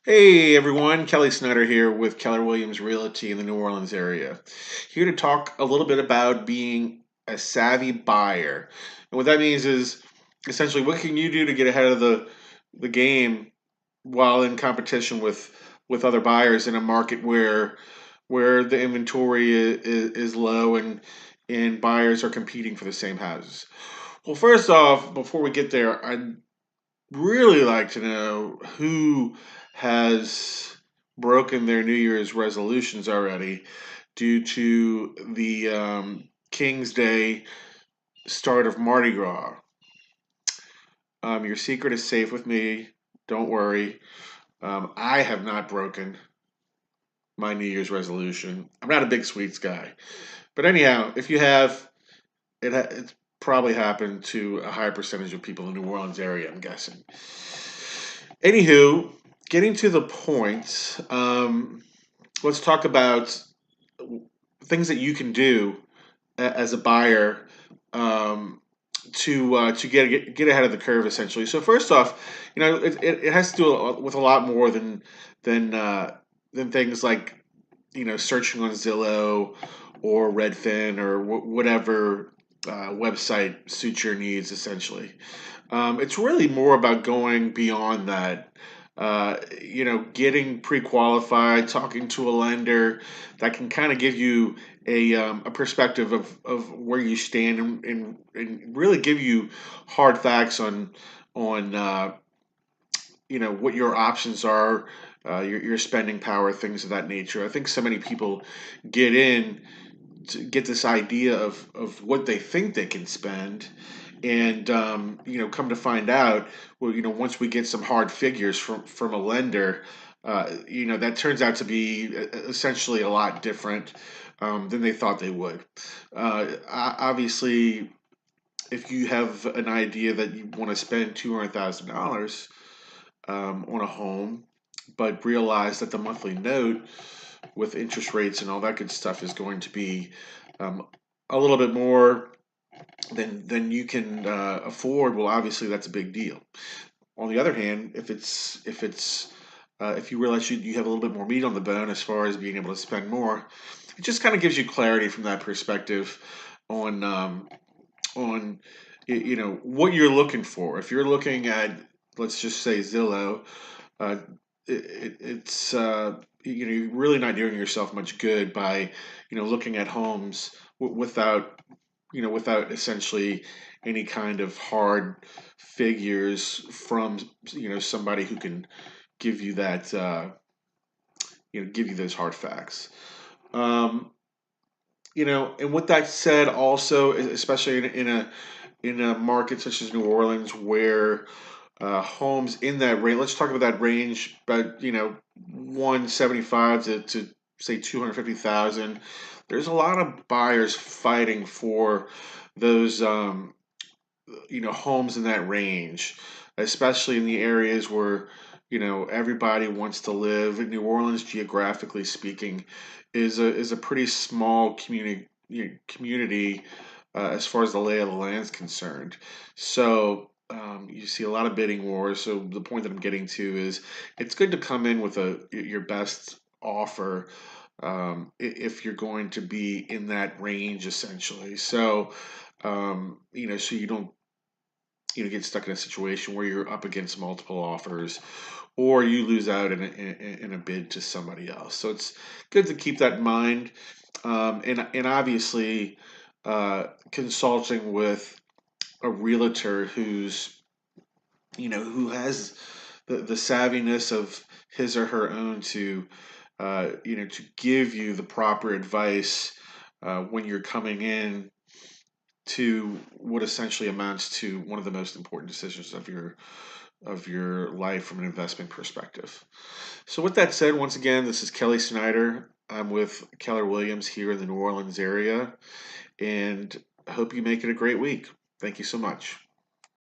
Hey everyone, Kelly Snyder here with Keller Williams Realty in the New Orleans area. Here to talk a little bit about being a savvy buyer. And what that means is essentially what can you do to get ahead of the game while in competition with other buyers in a market where the inventory is low and buyers are competing for the same houses. Well, first off, before we get there, I'd really like to know who has broken their New Year's resolutions already due to the King's Day start of Mardi Gras. Your secret is safe with me. Don't worry. I have not broken my New Year's resolution. I'm not a big sweets guy. But anyhow, if you have, it's probably happened to a high percentage of people in the New Orleans area, I'm guessing. Anywho, getting to the point, let's talk about things that you can do as a buyer to get ahead of the curve, essentially. So first off, it has to do with a lot more than than things like searching on Zillow or Redfin or whatever website suits your needs, essentially. It's really more about going beyond that. Getting pre-qualified, talking to a lender that can kind of give you a perspective of where you stand and really give you hard facts on what your options are, your spending power, things of that nature. I think so many people get in to get this idea of what they think they can spend, and come to find out, well, once we get some hard figures from a lender, that turns out to be essentially a lot different than they thought they would. Obviously, if you have an idea that you want to spend $200,000 on a home, but realize that the monthly note with interest rates and all that good stuff is going to be a little bit more than you can afford. Well, obviously that's a big deal. On the other hand, if you realize you have a little bit more meat on the bone as far as being able to spend more, it just kind of gives you clarity from that perspective on what you're looking for. If you're looking at, let's just say, Zillow, uh, it's you're really not doing yourself much good by looking at homes without essentially any kind of hard figures from somebody who can give you that give you those hard facts. Um, and with that said, also especially in a market such as New Orleans, where homes in that range, let's talk about that range, but 175 to say 250,000. There's a lot of buyers fighting for those homes in that range, especially in the areas where everybody wants to live. In New Orleans, geographically speaking, is a pretty small community as far as the lay of the land is concerned. So you see a lot of bidding wars. So the point that I'm getting to is it's good to come in with your best offer if you're going to be in that range, essentially. So so you don't get stuck in a situation where you're up against multiple offers or you lose out in a bid to somebody else. So it's good to keep that in mind. And obviously, consulting with a realtor who has the savviness of his or her own to give you the proper advice when you're coming in to what essentially amounts to one of the most important decisions of your life from an investment perspective. So with that said, once again, this is Kelly Snyder. I'm with Keller Williams here in the New Orleans area, and I hope you make it a great week. Thank you so much.